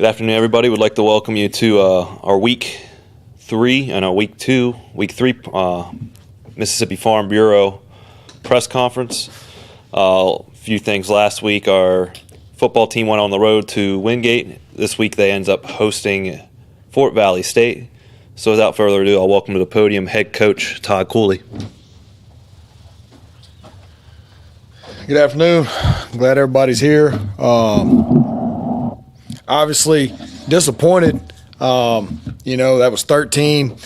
Good afternoon, everybody. We'd like to welcome you to our week 3 and our week 3 Mississippi Farm Bureau press conference. A few things last week. Our football team went on the road to Wingate. This week they ends up hosting Fort Valley State. So without further ado, I'll welcome to the podium head coach Todd Cooley. Good afternoon. Glad everybody's here. Obviously disappointed. That was 13.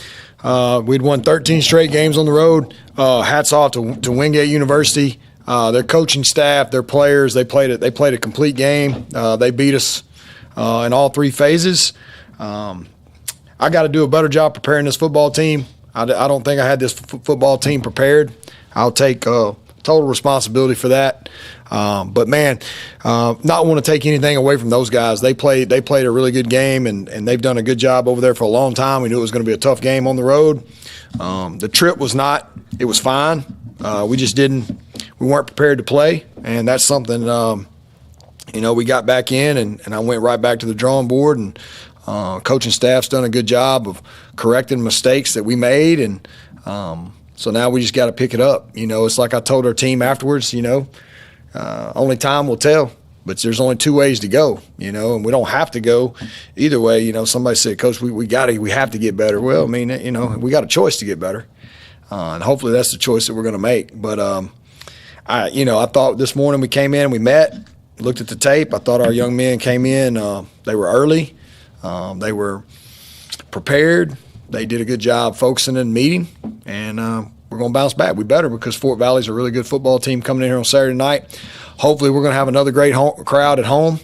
We'd won 13 straight games on the road. Hats off to Wingate University. Their coaching staff, their players, they played a complete game. They beat us in all three phases. I got to do a better job preparing this football team. I don't think I had this football team prepared. I'll take total responsibility for that. But man, not want to take anything away from those guys. They played a really good game, and they've done a good job over there for a long time. We knew it was going to be a tough game on the road. The trip was not. It was fine. We weren't prepared to play, and that's something. We got back in, and I went right back to the drawing board, and coaching staff's done a good job of correcting mistakes that we made, and so now we just got to pick it up. It's like I told our team afterwards. Only time will tell, but there's only two ways to go. And we don't have to go either way. Somebody said, "Coach, we have to get better." Well, I mean, we got a choice to get better, and hopefully that's the choice that we're going to make. But I thought this morning we came in, we met, looked at the tape. I thought our young men came in. They were early. They were prepared. They did a good job focusing in the meeting, and we're going to bounce back. We better, because Fort Valley's a really good football team coming in here on Saturday night. Hopefully we're going to have another great crowd at home.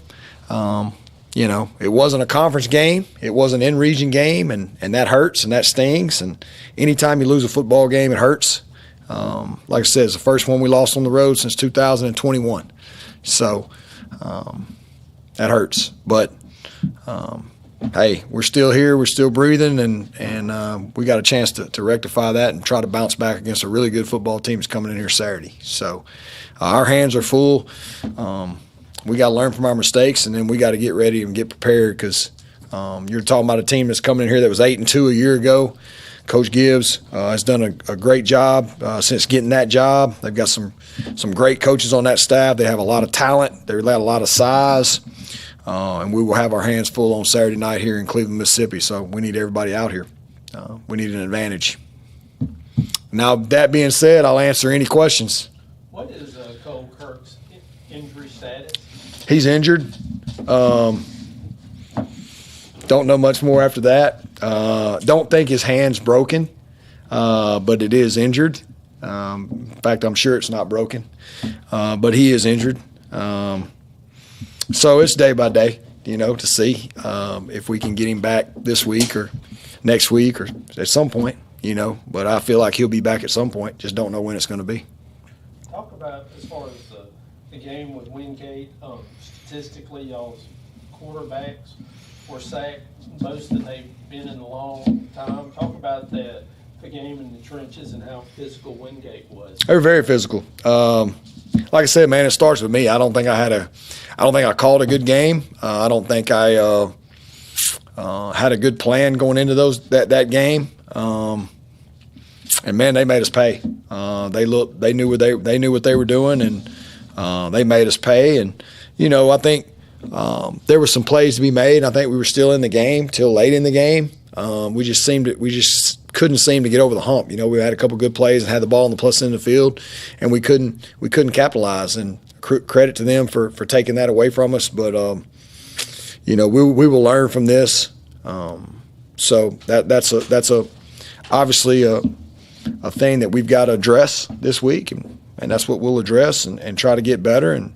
It wasn't a conference game. It was an in-region game, and that hurts and that stings. And anytime you lose a football game, it hurts. Like I said, it's the first one we lost on the road since 2021. So that hurts. But hey, we're still here, we're still breathing, and we got a chance to rectify that and try to bounce back against a really good football team that's coming in here Saturday. So our hands are full. We got to learn from our mistakes, and then we got to get ready and get prepared, because you're talking about a team that's coming in here that was 8-2 a year ago. Coach Gibbs has done a great job since getting that job. They've got some great coaches on that staff. They have a lot of talent. They've got a lot of size. And we will have our hands full on Saturday night here in Cleveland, Mississippi. So we need everybody out here. We need an advantage. Now, that being said, I'll answer any questions. What is Cole Kirk's injury status? He's injured. Don't know much more after that. Don't think his hand's broken, but it is injured. In fact, I'm sure it's not broken, but he is injured. So it's day by day, to see if we can get him back this week or next week or at some point, But I feel like he'll be back at some point. Just don't know when it's going to be. Talk about, as far as the game with Wingate, statistically, y'all's quarterbacks were sacked most that they've been in a long time. Talk about the game in the trenches and how physical Wingate was. They were very physical. Like I said, man, it starts with me. I don't think I called a good game. I don't think I had a good plan going into that game. And man, they made us pay. They knew what they were doing, and they made us pay. And I think there were some plays to be made. I think we were still in the game till late in the game. We just couldn't seem to get over the hump. We had a couple good plays and had the ball on the plus end of the field, and we couldn't capitalize. And credit to them for taking that away from us. But we will learn from this. So that's obviously a thing that we've got to address this week, and that's what we'll address and try to get better. And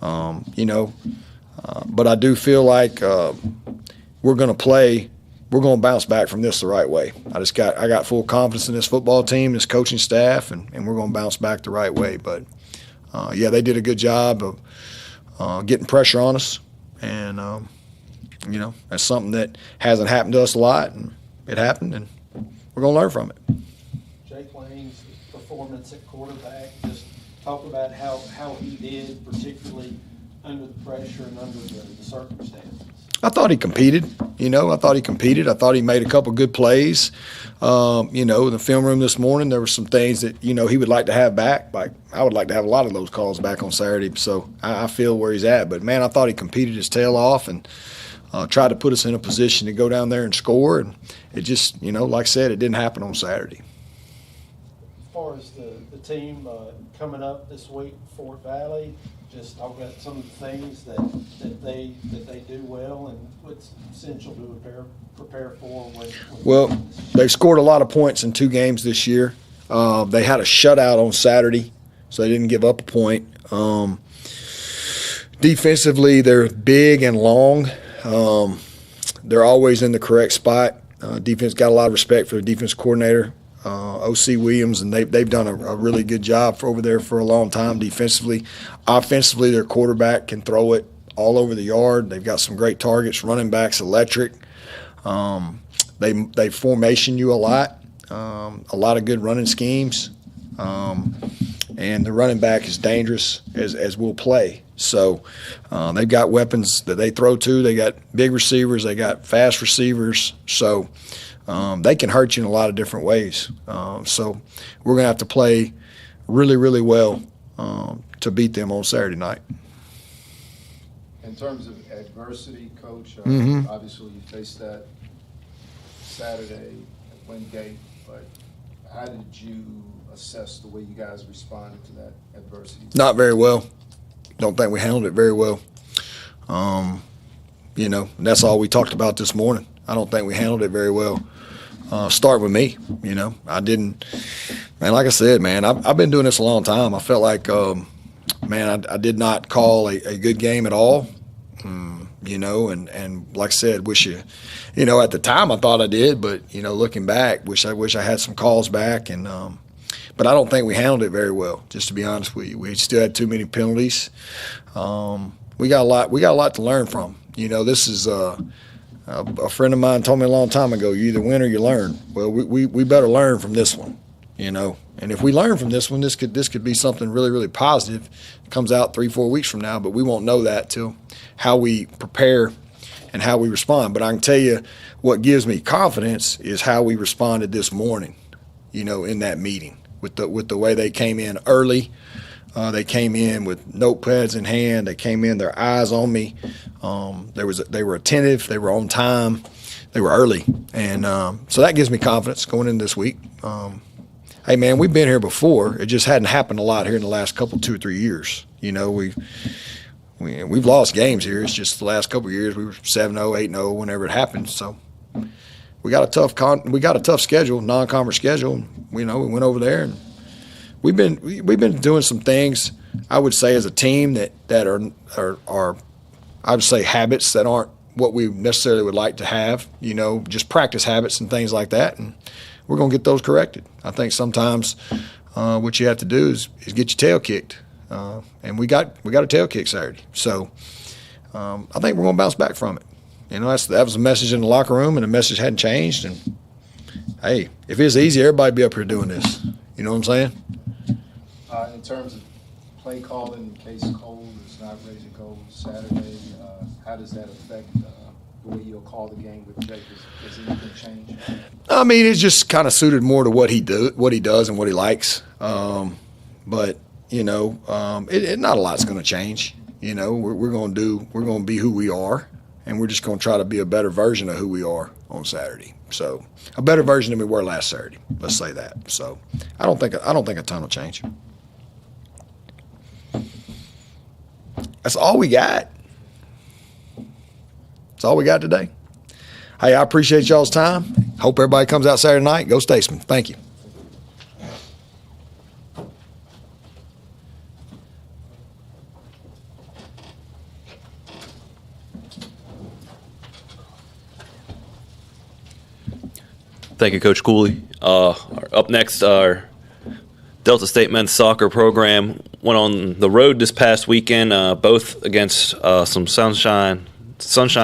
but I do feel like we're going to play. We're going to bounce back from this the right way. I got full confidence in this football team, this coaching staff, and we're going to bounce back the right way. But they did a good job of getting pressure on us, and that's something that hasn't happened to us a lot, and it happened, and we're going to learn from it. Jake Lane's performance at quarterback, just talk about how he did, particularly under the pressure and under the circumstances. I thought he competed. I thought he made a couple good plays. In the film room this morning, there were some things that, he would like to have back. Like, I would like to have a lot of those calls back on Saturday. So I feel where he's at. But, man, I thought he competed his tail off and tried to put us in a position to go down there and score. And it just, like I said, it didn't happen on Saturday. As far as the team coming up this week, Fort Valley, just talk about some of the things that they do well and what's essential to prepare for. Well, they've scored a lot of points in 2 games this year. They had a shutout on Saturday, so they didn't give up a point. Defensively, they're big and long. They're always in the correct spot. Defense got a lot of respect for the defense coordinator, O.C. Williams, and they've done a really good job over there for a long time defensively. Offensively, their quarterback can throw it all over the yard. They've got some great targets. Running backs electric. They formation you a lot of good running schemes, and the running back is dangerous as we'll play. So they've got weapons that they throw to. They got big receivers. They got fast receivers. So they can hurt you in a lot of different ways. So we're going to have to play really, really well to beat them on Saturday night. In terms of adversity, Coach, Mm-hmm. obviously you faced that Saturday at Wingate, but how did you assess the way you guys responded to that adversity? Not very well. Don't think we handled it very well. That's all we talked about this morning. I don't think we handled it very well. Start with me, I didn't. Man, like I said, man, I've been doing this a long time. I felt like, I did not call a good game at all. And like I said, wish you, at the time I thought I did, but looking back, wish I had some calls back, and but I don't think we handled it very well. Just to be honest with you, we still had too many penalties. We got a lot to learn from. This is a friend of mine told me a long time ago, you either win or you learn. Well, we better learn from this one, And if we learn from this one, this could be something really, really positive. It comes out 3-4 weeks from now, but we won't know that till how we prepare and how we respond. But I can tell you what gives me confidence is how we responded this morning, in that meeting with the way they came in early. They came in with notepads in hand. They came in, their eyes on me. They were attentive. They were on time. They were early, and so that gives me confidence going into this week. Hey, man, we've been here before. It just hadn't happened a lot here in the last 2 or 3 years. We've lost games here. It's just the last couple of years we were 7-0, 8-0 whenever it happened. So we got a tough schedule, non-conference schedule. We went over there and we've been doing some things. I would say as a team that are I would say habits that aren't what we necessarily would like to have. Just practice habits and things like that, and we're gonna get those corrected. I think sometimes what you have to do is get your tail kicked, and we got a tail kick Saturday. So I think we're gonna bounce back from it. That was a message in the locker room, and the message hadn't changed. And hey, if it's easy, everybody'd be up here doing this. You know what I'm saying? In terms of play calling, Case Cole is not ready to go Saturday. How does that affect the way you'll call the game with Jake? Does anything change? I mean, it's just kind of suited more to what he does, and what he likes. But not a lot's going to change. We're going to be who we are, and we're just going to try to be a better version of who we are on Saturday. So a better version than we were last Saturday. Let's say that. So I don't think a ton will change. That's all we got. That's all we got today. Hey, I appreciate y'all's time. Hope everybody comes out Saturday night. Go Statesman. Thank you. Thank you, Coach Cooley. Up next, our Delta State men's soccer program went on the road this past weekend, both against some Sunshine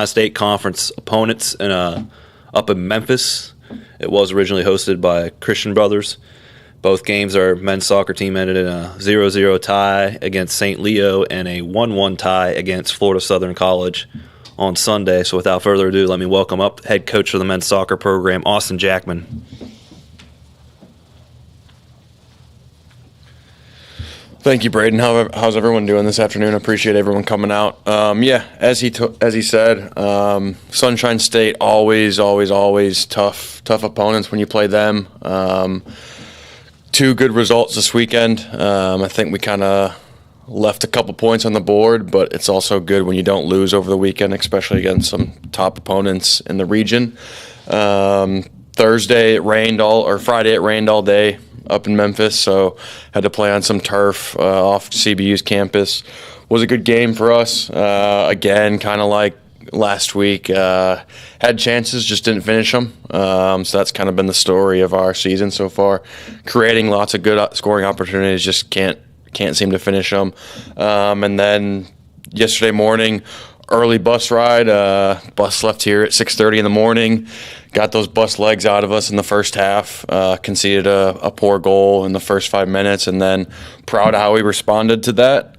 State Conference opponents up in Memphis. It was originally hosted by Christian Brothers. Both games, our men's soccer team ended in a 0-0 tie against St. Leo and a 1-1 tie against Florida Southern College on Sunday. So without further ado, let me welcome up head coach of the men's soccer program, Austin Jackman. Thank you, Braden. How's everyone doing this afternoon? Appreciate everyone coming out. As he said, Sunshine State always tough opponents when you play them. 2 good results this weekend. I think we kind of left a couple points on the board, but it's also good when you don't lose over the weekend, especially against some top opponents in the region. Friday it rained all day up in Memphis, so had to play on some turf off CBU's campus. Was a good game for us. Again, kind of like last week, had chances, just didn't finish them. So that's kind of been the story of our season so far. Creating lots of good scoring opportunities, just can't seem to finish them. And then yesterday morning, early bus ride. Bus left here at 6:30 in the morning. Got those bus legs out of us in the first half. Conceded a poor goal in the first 5 minutes, and then proud of how we responded to that.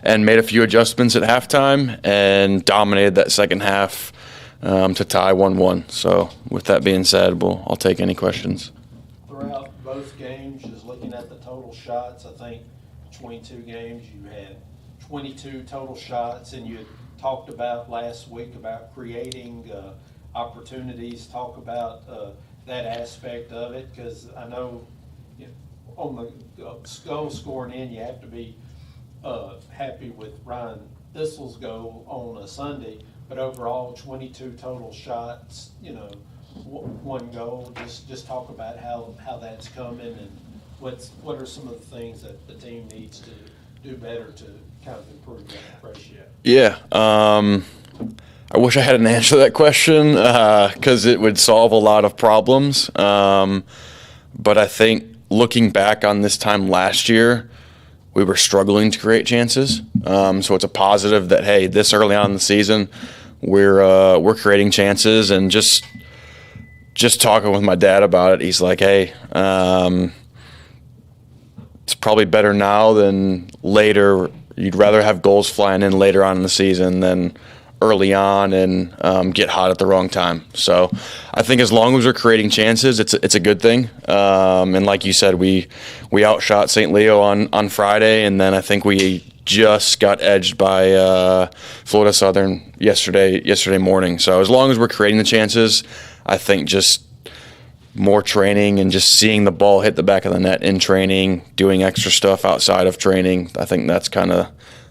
And made a few adjustments at halftime and dominated that second half to tie 1-1. So with that being said, I'll take any questions. Throughout both games, just looking at the total shots, I think 22 games, you had 22 total shots, and you had talked about last week about creating opportunities. Talk about that aspect of it, because I know, on the goal scoring end, you have to be happy with Ryan Thistle's goal on a Sunday, but overall 22 total shots, one goal. Just talk about how that's coming, and what are some of the things that the team needs to do better to kind of improve that ratio? Yeah, I wish I had an answer to that question because it would solve a lot of problems. But I think looking back on this time last year, we were struggling to create chances. So it's a positive that, hey, this early on in the season, we're creating chances. And just talking with my dad about it, he's like, hey, it's probably better now than later. You'd rather have goals flying in later on in the season than early on and get hot at the wrong time. So I think as long as we're creating chances, it's a good thing. And like you said, we outshot St. Leo on Friday, and then I think we just got edged by Florida Southern yesterday morning. So as long as we're creating the chances, I think just more training and just seeing the ball hit the back of the net in training, doing extra stuff outside of training, I think that's kind of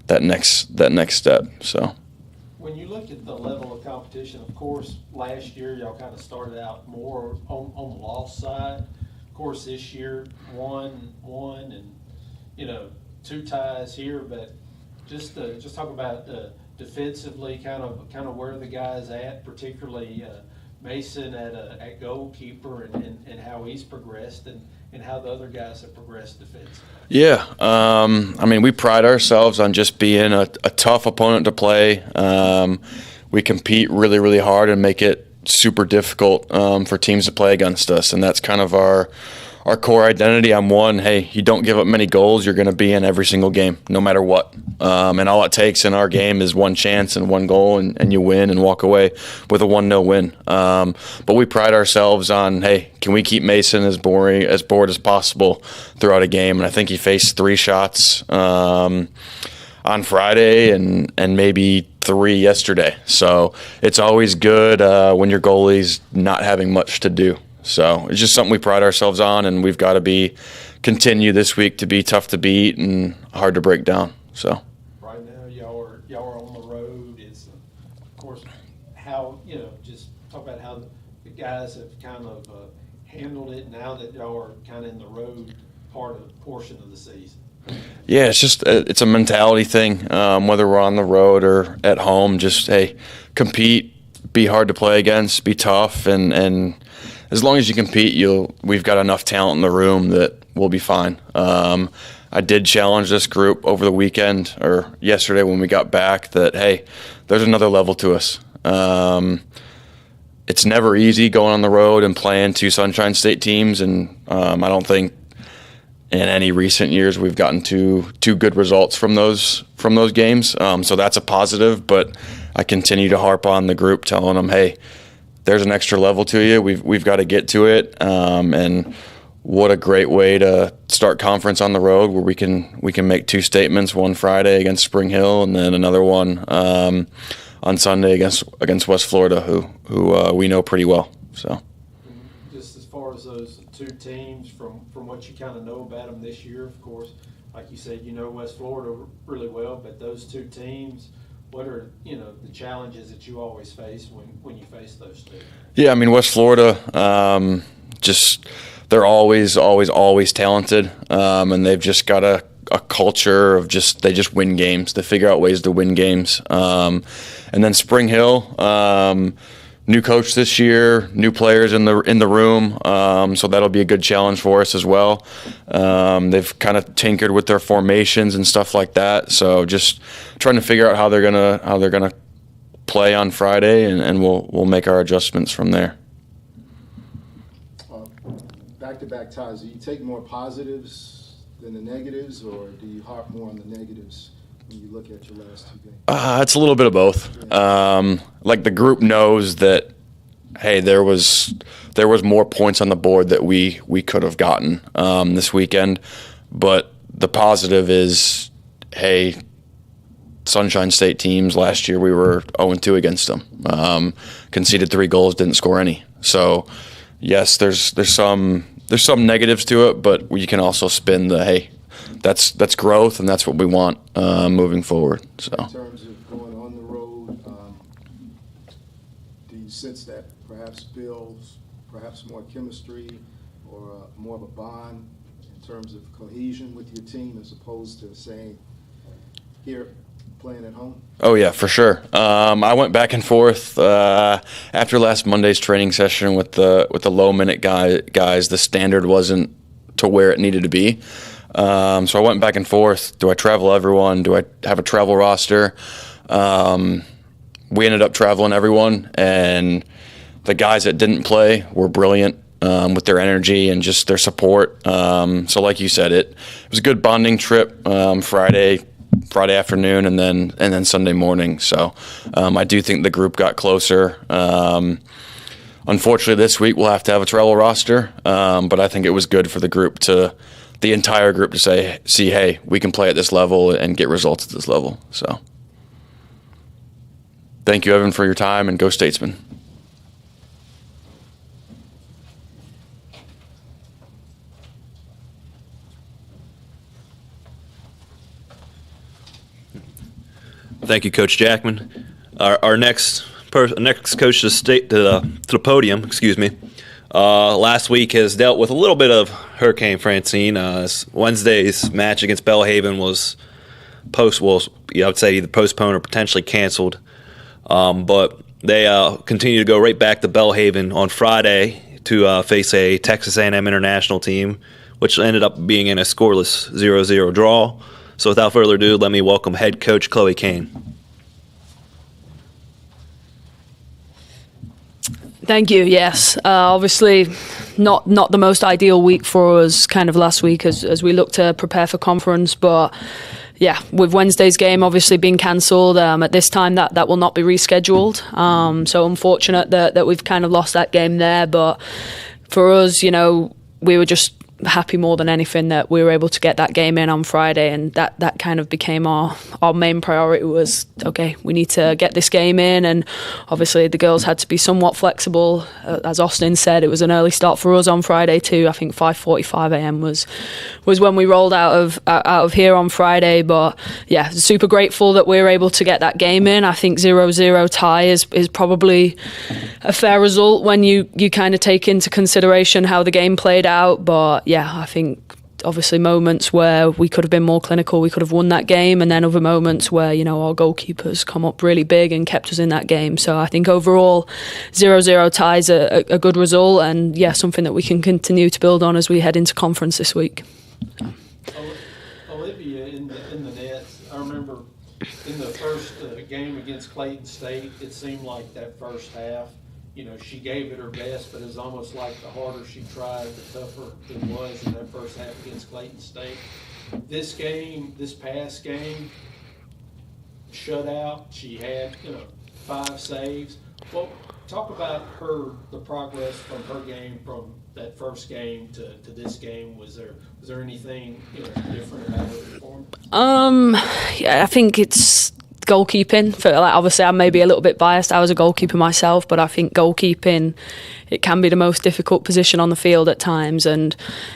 that next step. So when you look at the level of competition, of course, last year y'all kind of started out more on the loss side. Of course, this year one and 2 ties here, but just talk about defensively, kind of where the guys at, particularly Mason at goalkeeper, and how he's progressed, and how the other guys have progressed defensively. Yeah, we pride ourselves on just being a tough opponent to play. We compete really, really hard and make it super difficult for teams to play against us, and that's kind of our core identity. Hey, you don't give up many goals, you're going to be in every single game, no matter what. And all it takes in our game is one chance and one goal, and you win and walk away with a 1-0 win. But we pride ourselves on, hey, can we keep Mason as bored as possible throughout a game? And I think he faced 3 shots on Friday and maybe 3 yesterday. So it's always good when your goalie's not having much to do. So it's just something we pride ourselves on, and we've got to continue this week to be tough to beat and hard to break down. So right now, y'all are on the road. It's of course how just talk about how the guys have kind of handled it now that y'all are kind of in the road portion of the season. Yeah, it's a mentality thing. Whether we're on the road or at home, just hey, compete, be hard to play against, be tough, and as long as you compete, we've got enough talent in the room that we'll be fine. I did challenge this group over the weekend or yesterday when we got back that, hey, there's another level to us. It's never easy going on the road and playing 2 Sunshine State teams, and I don't think in any recent years we've gotten two good results from those games. So that's a positive, but I continue to harp on the group, telling them, hey, there's an extra level to you. We've got to get to it. And what a great way to start conference on the road, where we can make 2 statements, one Friday against Spring Hill and then another one on Sunday against West Florida, who we know pretty well. So Just as far as those 2 teams, from what you kind of know about them this year, of course, like you said, you know West Florida really well, but those 2 teams, what are the challenges that you always face when you face those 2? Yeah, I mean, West Florida, they're always talented, and they've just got a culture of they just win games. They figure out ways to win games. And then Spring Hill, new coach this year, new players in the room, so that'll be a good challenge for us as well. They've kind of tinkered with their formations and stuff like that, so just trying to figure out how they're gonna play on Friday, and we'll make our adjustments from there. Back-to-back ties, do you take more positives than the negatives, or do you harp more on the negatives when you look at your last 2 games? It's a little bit of both. Like, the group knows that, hey, there was more points on the board that we could have gotten this weekend, but the positive is, hey, Sunshine State teams last year, we were 0-2 against them. Conceded 3 goals, didn't score any. So yes, there's some negatives to it, but you can also spin the, hey, that's growth, and that's what we want moving forward. So in terms of going on the road, do you sense that perhaps builds perhaps more chemistry or more of a bond in terms of cohesion with your team, as opposed to saying here playing at home? Oh yeah, for sure. I went back and forth after last Monday's training session with the low minute guys. The standard wasn't to where it needed to be, so I went back and forth. Do I travel everyone? Do I have a travel roster? We ended up traveling everyone, and the guys that didn't play were brilliant with their energy and just their support. So like you said, it was a good bonding trip. Friday afternoon and then Sunday morning. So I do think the group got closer. Unfortunately, this week we'll have to have a travel roster, but I think it was good for the entire group to see, hey, we can play at this level and get results at this level. So thank you, Evan, for your time, and go Statesman. Thank you, Coach Jackman. Our next coach to the podium, last week has dealt with a little bit of Hurricane Francine. Wednesday's match against Belhaven was I would say either postponed or potentially canceled. But they continue to go right back to Belhaven on Friday to face a Texas A&M International team, which ended up being in a scoreless 0-0 draw. So without further ado, let me welcome head coach Chloe Kane. Thank you. Yes, obviously not the most ideal week for us kind of last week as we look to prepare for conference, but yeah, with Wednesday's game obviously being cancelled, at this time that will not be rescheduled. So unfortunate that we've kind of lost that game there, but for us, we were just happy more than anything that we were able to get that game in on Friday, and that kind of became our main priority. Was okay, we need to get this game in, and obviously the girls had to be somewhat flexible. As Austin said, it was an early start for us on Friday too. I think 5:45 a.m. was when we rolled out of here on Friday. But yeah, super grateful that we were able to get that game in. I think 0-0 tie is probably a fair result when you kind of take into consideration how the game played out. But yeah, I think obviously moments where we could have been more clinical, we could have won that game, and then other moments where our goalkeepers come up really big and kept us in that game. So I think overall 0-0 ties a good result, and yeah, something that we can continue to build on as we head into conference this week. Olivia in the nets, I remember in the first game against Clayton State, it seemed like that first half, she gave it her best, but it was almost like the harder she tried, the tougher it was in that first half against Clayton State. This past game, shutout, she had, 5 saves. Well, talk about the progress from her game from that first game to this game. Was there anything different about her performance? Yeah, I think it's goalkeeping. Obviously, I'm maybe a little bit biased. I was a goalkeeper myself, but I think goalkeeping, it can be the most difficult position on the field at times. And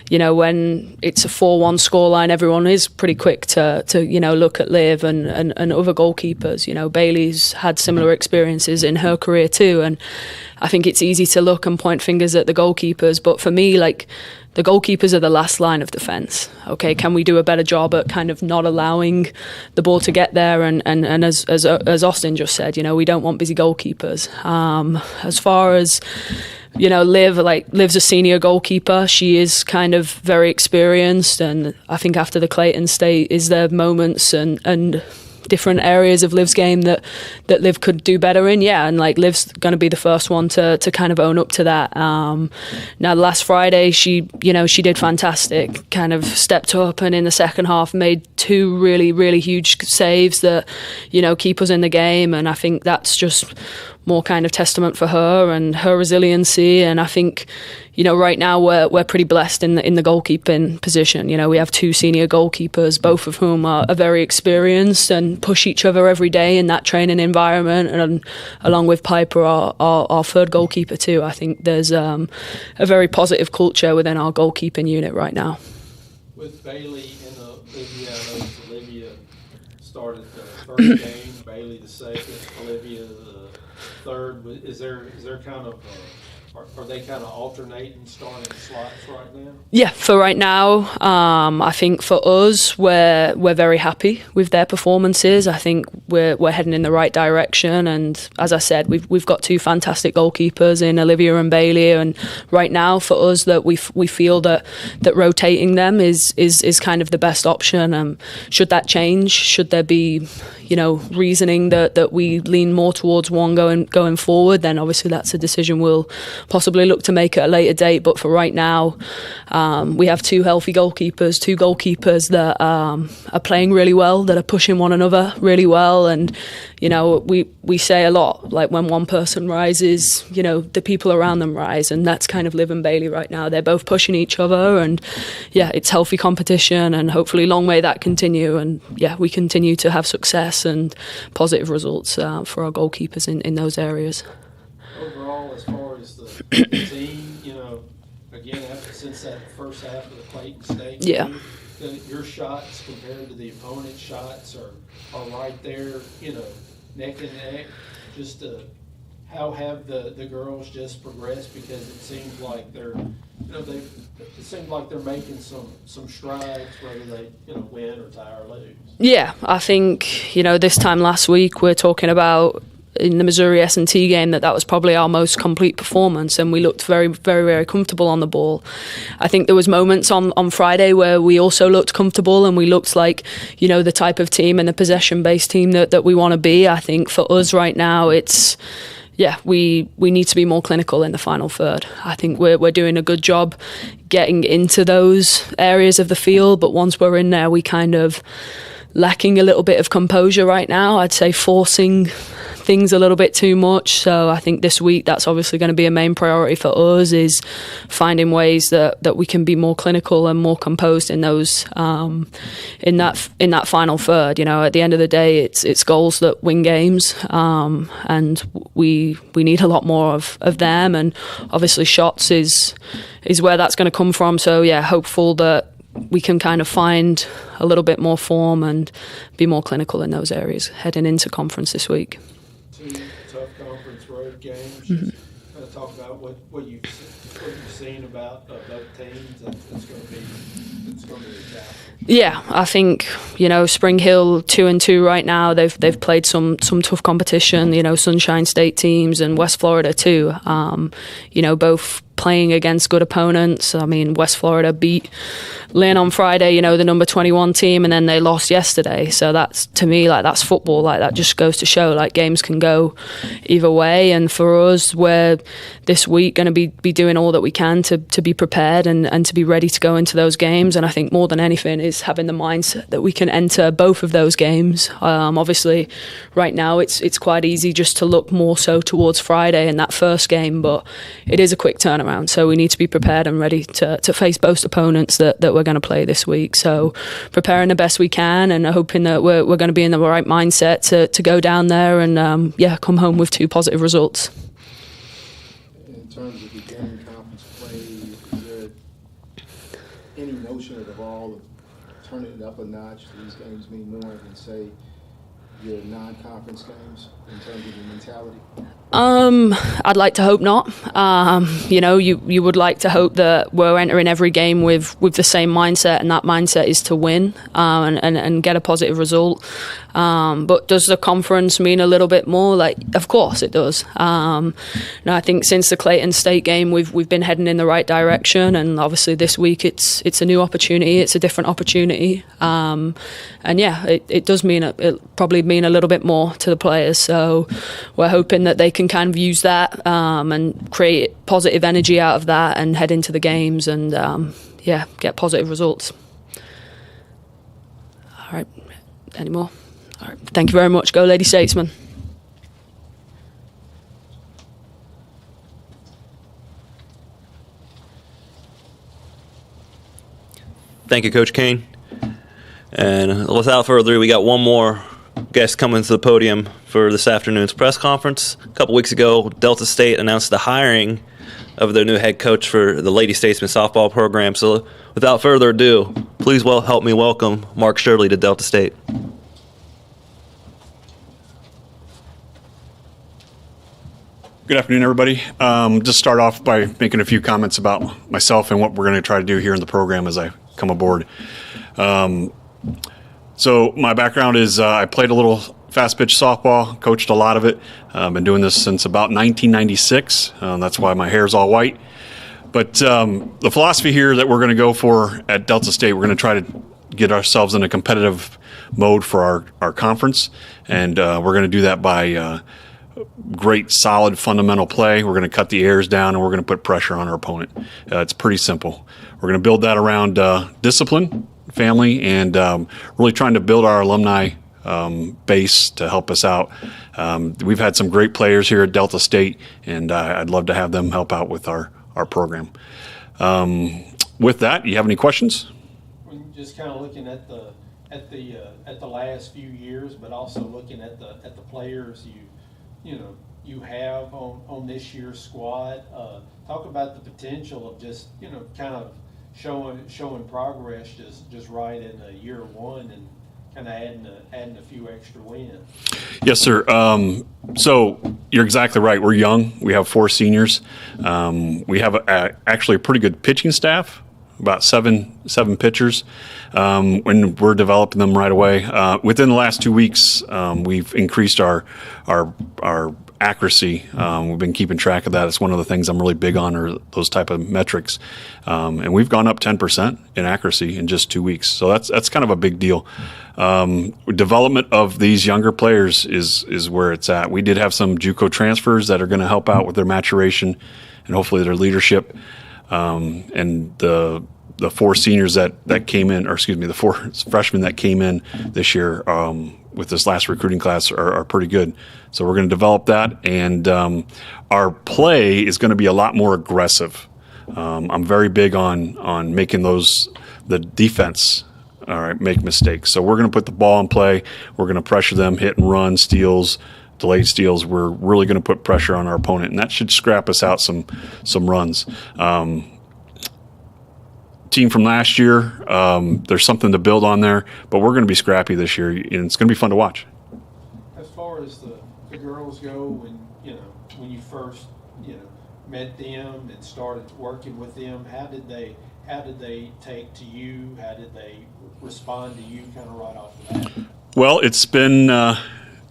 when it's a 4-1 scoreline, everyone is pretty quick to look at Liv and other goalkeepers. Bailey's had similar experiences in her career too, and I think it's easy to look and point fingers at the goalkeepers. But for me, the goalkeepers are the last line of defence. Okay, can we do a better job at kind of not allowing the ball to get there? And as Austin just said, we don't want busy goalkeepers. As far as Liv's a senior goalkeeper. She is kind of very experienced, and I think after the Clayton State, is there moments and different areas of Liv's game that Liv could do better in, and Liv's going to be the first one to kind of own up to that. Now last Friday she did fantastic, kind of stepped up, and in the second half made 2 really, really huge saves that keep us in the game, and I think that's just more kind of testament for her and her resiliency. And I think right now we're pretty blessed in the goalkeeping position. We have 2 senior goalkeepers, both of whom are very experienced and push each other every day in that training environment. And along with Piper, our third goalkeeper too, I think there's a very positive culture within our goalkeeping unit right now. With Bailey and Olivia started the first game, Bailey the second, Olivia the third. Is there kind of are they kind of alternating starting slots right now? Yeah, for right now, I think for us, we're very happy with their performances. I think we're heading in the right direction, and as I said, we've got 2 fantastic goalkeepers in Olivia and Bailey, and right now for us that we feel that rotating them is kind of the best option. Should that change? Should there be reasoning that we lean more towards one going forward, then obviously that's a decision we'll possibly look to make at a later date. But for right now, we have 2 healthy goalkeepers, 2 goalkeepers that are playing really well, that are pushing one another really well. And we say a lot, when one person rises, the people around them rise, and that's kind of Liv and Bailey right now. They're both pushing each other, and it's healthy competition, and hopefully long may that continue, and we continue to have success and positive results for our goalkeepers in those areas. Overall, as far as the team, again, since that first half of the Clayton State game, your shots compared to the opponent's shots are right there, neck and neck. Just how have the girls just progressed? Because it seems like they're making some strides, whether they win or tie or lose. Yeah, I think this time last week we're talking about in the Missouri S&T game that was probably our most complete performance, and we looked very, very, very comfortable on the ball. I think there was moments on Friday where we also looked comfortable, and we looked like the type of team and the possession-based team that we want to be. I think for us right now, it's we need to be more clinical in the final third. I think we're doing a good job getting into those areas of the field, but once we're in there, we kind of lacking a little bit of composure right now. I'd say forcing things a little bit too much. So I think this week that's obviously going to be a main priority for us, is finding ways that we can be more clinical and more composed in those in that final third. At the end of the day, it's goals that win games, and we need a lot more of them, and obviously shots is where that's going to come from. So hopeful that we can kind of find a little bit more form and be more clinical in those areas heading into conference this week. 2 tough conference road games. Just kind of talk about what you've seen about both teams. It's going to be a challenge. Yeah, I think Spring Hill 2-2 right now. They've played some tough competition. Sunshine State teams and West Florida too. playing against good opponents. I mean, West Florida beat Lynn on Friday, the number 21 team, and then they lost yesterday. So that's, to me, that's football. That just goes to show games can go either way. And for us, we're this week going to be doing all that we can to be prepared and to be ready to go into those games. And I think more than anything is having the mindset that we can enter both of those games. Obviously, right now it's quite easy just to look more so towards Friday and that first game, but it is a quick turnaround. So we need to be prepared and ready to face both opponents that we're going to play this week. So preparing the best we can and hoping that we're going to be in the right mindset to go down there and come home with 2 positive results. In terms of beginning conference play, is there any notion at all of turning it up a notch? Do these games mean more than, say, your non-conference games in terms of your mentality? I'd like to hope not. You would like to hope that we're entering every game with the same mindset, and that mindset is to win and get a positive result. But does the conference mean a little bit more? Of course it does. I think since the Clayton State game, we've been heading in the right direction, and obviously this week it's a new opportunity. It's a different opportunity, it does mean it probably mean a little bit more to the players. So we're hoping that they can kind of use that and create positive energy out of that and head into the games and get positive results. All right, any more? All right, thank you very much. Go Lady Statesman. Thank you, Coach Kane. And without further ado, we got one more guest coming to the podium for this afternoon's press conference. A couple weeks ago, Delta State announced the hiring of their new head coach for the Lady Statesman softball program. So without further ado, please help me welcome Mark Shirley to Delta State. Good afternoon, everybody. Just start off by making a few comments about myself and what we're going to try to do here in the program as I come aboard. So my background is I played a little fast pitch softball, coached a lot of it. Been doing this since about 1996. That's why my hair's all white. But the philosophy here that we're going to go for at Delta State, we're going to try to get ourselves in a competitive mode for our conference. And we're going to do that by great, solid, fundamental play. We're going to cut the errors down, and we're going to put pressure on our opponent. It's pretty simple. We're going to build that around discipline, family, and really trying to build our alumni base to help us out. We've had some great players here at Delta State, and I'd love to have them help out with our program. With that, you have any questions? Just kind of looking at the last few years, but also looking at the players you have on this year's squad. Talk about the potential of just kind of showing progress just right in year one and kind of adding a few extra wins. Yes, sir. So you're exactly right. We're young. We have 4 seniors. We have actually a pretty good pitching staff, about seven pitchers, and we're developing them right away. Within the last 2 weeks, we've increased our accuracy. We've been keeping track of that. It's one of the things I'm really big on, are those type of metrics. And we've gone up 10% in accuracy in just 2 weeks. So that's kind of a big deal. Development of these younger players is where it's at. We did have some JUCO transfers that are going to help out with their maturation and hopefully their leadership. And the 4 seniors that came in, or excuse me, the 4 freshmen that came in this year with this last recruiting class are pretty good. So we're going to develop that, and our play is going to be a lot more aggressive. I'm very big on making the defense make mistakes. So we're going to put the ball in play. We're going to pressure them, hit and run, steals, delayed steals. We're really going to put pressure on our opponent, and that should scrap us out some runs. Team from last year, there's something to build on there, but we're going to be scrappy this year, and it's going to be fun to watch. As far as the girls go, when you first met them and started working with them, how did they take to you? How did they respond to you kind of right off the bat? Well, it's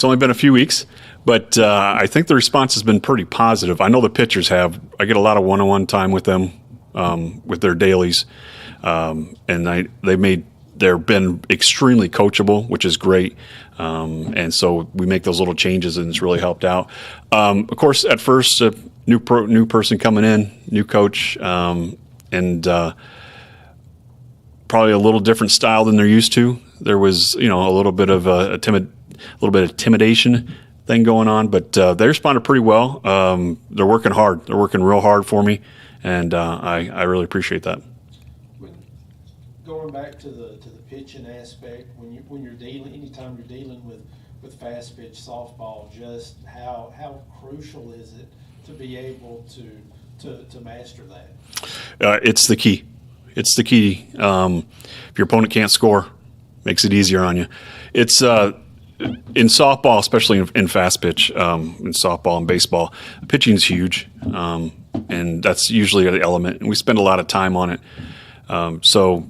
only been a few weeks, But I think the response has been pretty positive. I know the pitchers have. I get a lot of one-on-one time with them with their dailies, and they've been extremely coachable, which is great. And so we make those little changes, and it's really helped out. Of course, at first, a new person coming in, new coach, and probably a little different style than they're used to. There was, a little bit of intimidation thing going on, but they responded pretty well. They're working hard. They're working real hard for me, and I really appreciate that. Going back to the pitching aspect, when you're dealing, anytime you're dealing with fast pitch softball, just how crucial is it to be able to master that? It's the key. It's the key. If your opponent can't score, makes it easier on you. It's in softball, especially in fast pitch, in softball and baseball, pitching is huge, and that's usually the element. And we spend a lot of time on it. So,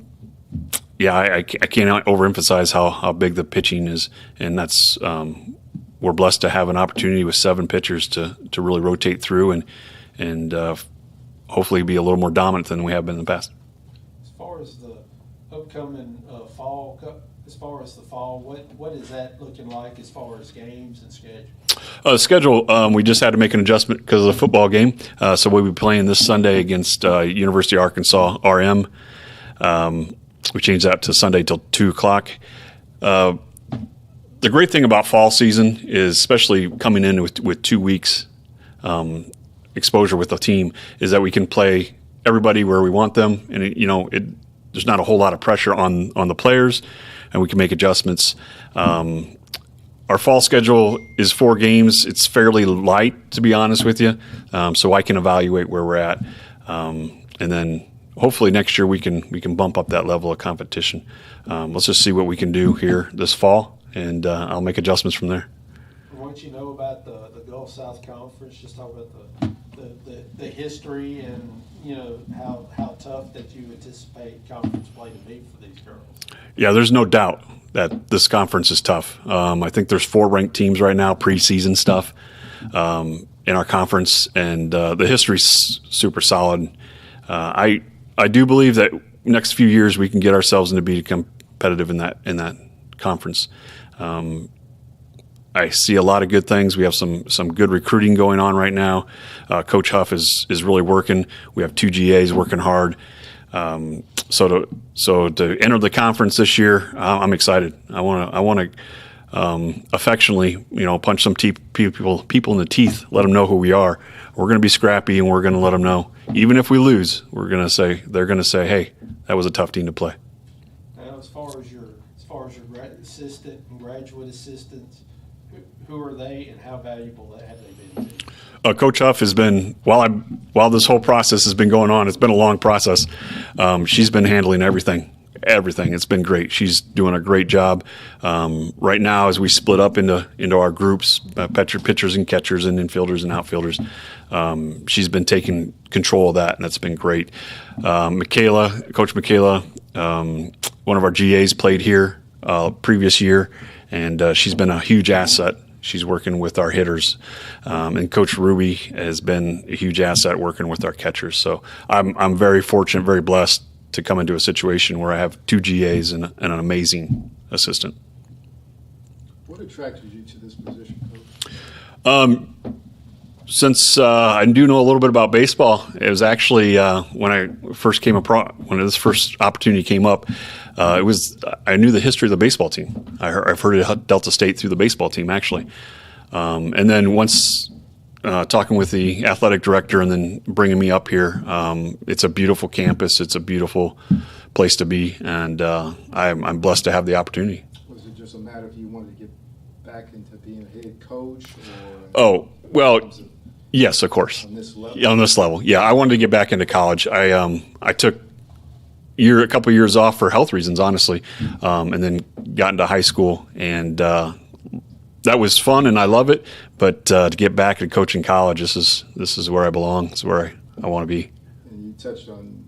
yeah, I can't overemphasize how big the pitching is, and that's we're blessed to have an opportunity with 7 pitchers to really rotate through and hopefully be a little more dominant than we have been in the past. As far as the upcoming fall, what is that looking like as far as games and schedule? Schedule, we just had to make an adjustment because of the football game. So we'll be playing this Sunday against University of Arkansas, RM. We changed that to Sunday till 2 o'clock. The great thing about fall season is, especially coming in with 2 weeks exposure with the team, is that we can play everybody where we want them, and there's not a whole lot of pressure on the players, and we can make adjustments. Our fall schedule is 4 games. It's fairly light, to be honest with you, so I can evaluate where we're at, and then hopefully next year we can bump up that level of competition. Let's just see what we can do here this fall, and I'll make adjustments from there. From what you know about the Gulf South Conference, just talk about the history and how tough that you anticipate conference play to be for these girls. Yeah, there's no doubt that this conference is tough. I think there's 4 ranked teams right now, preseason stuff, in our conference, and the history's super solid. I do believe that next few years we can get ourselves into being competitive in that conference. I see a lot of good things. We have some good recruiting going on right now. Coach Huff is really working. We have 2 GAs working hard. So to enter the conference this year, I'm excited. I want to affectionately, punch some people in the teeth, let them know who we are. We're going to be scrappy, and we're going to let them know. Even if we lose, they're going to say, "Hey, that was a tough team to play." Now, as far as your assistant and graduate assistants, who are they, and how valuable have they been to you? Coach Huff has been, while this whole process has been going on, it's been a long process. She's been handling everything. It's been great. She's doing a great job. Right now, as we split up into our groups, pitchers and catchers and infielders and outfielders, she's been taking control of that, and that's been great. Coach Michaela, one of our GAs, played here previous year, and she's been a huge asset. She's working with our hitters, and Coach Ruby has been a huge asset working with our catchers. So I'm very fortunate, very blessed to come into a situation where I have 2 GAs and an amazing assistant. What attracted you to this position, Coach? Since I do know a little bit about baseball, it was actually when this first opportunity came up. I knew the history of the baseball team. I've heard of Delta State through the baseball team, actually, and then once talking with the athletic director and then bringing me up here, it's a beautiful campus. It's a beautiful place to be, and I'm blessed to have the opportunity. Was it just a matter of you wanted to get back into being a head coach? Oh, well, yes, of course. On this level? Yeah, on this level. Yeah, I wanted to get back into college. I took a couple years off for health reasons, honestly, and then got into high school, and that was fun, and I love it. But to get back and coach in college, this is where I belong. It's where I want to be. And you touched on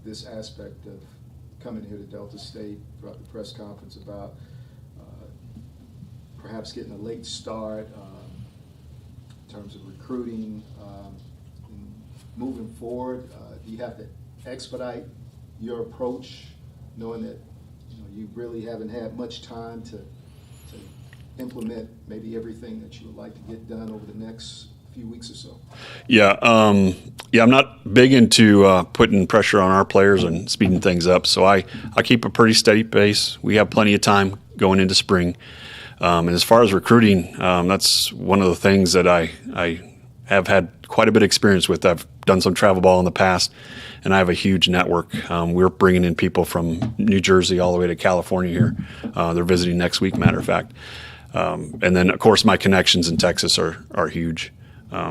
this aspect of coming here to Delta State throughout the press conference about perhaps getting a late start, terms of recruiting, and moving forward? Do you have to expedite your approach, knowing that you really haven't had much time to implement maybe everything that you would like to get done over the next few weeks or so? Yeah, I'm not big into putting pressure on our players and speeding things up. So I keep a pretty steady pace. We have plenty of time going into spring. And as far as recruiting, that's one of the things that I have had quite a bit of experience with. I've done some travel ball in the past, and I have a huge network. We're bringing in people from New Jersey all the way to California here. They're visiting next week, matter of fact. And then, of course, my connections in Texas are huge.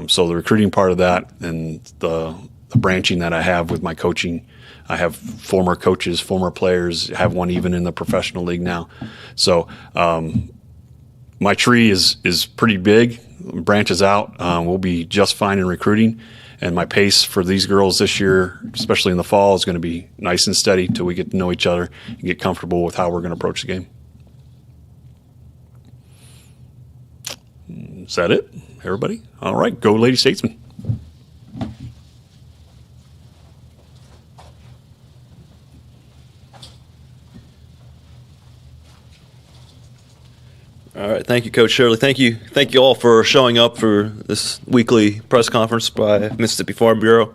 So the recruiting part of that and the branching that I have with my coaching, I have former coaches, former players, have one even in the professional league now. So my tree is pretty big, branches out. We'll be just fine in recruiting. And my pace for these girls this year, especially in the fall, is going to be nice and steady till we get to know each other and get comfortable with how we're going to approach the game. Is that it, everybody? All right, go Lady Statesman. All right, thank you, Coach Shirley. Thank you all for showing up for this weekly press conference by Mississippi Farm Bureau.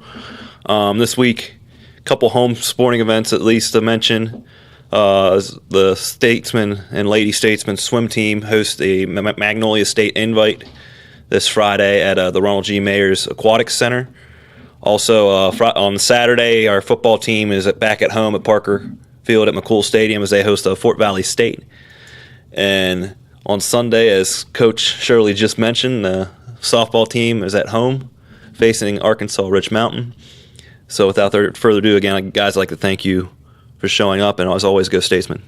This week, a couple home sporting events at least to mention. The Statesman and Lady Statesman swim team host a Magnolia State Invite this Friday at the Ronald G. Mayers Aquatics Center. Also, on Saturday, our football team is back at home at Parker Field at McCool Stadium as they host Fort Valley State. And on Sunday, as Coach Shirley just mentioned, the softball team is at home facing Arkansas Rich Mountain. So without further ado, again, guys, I'd like to thank you for showing up, and as always, go Statesman.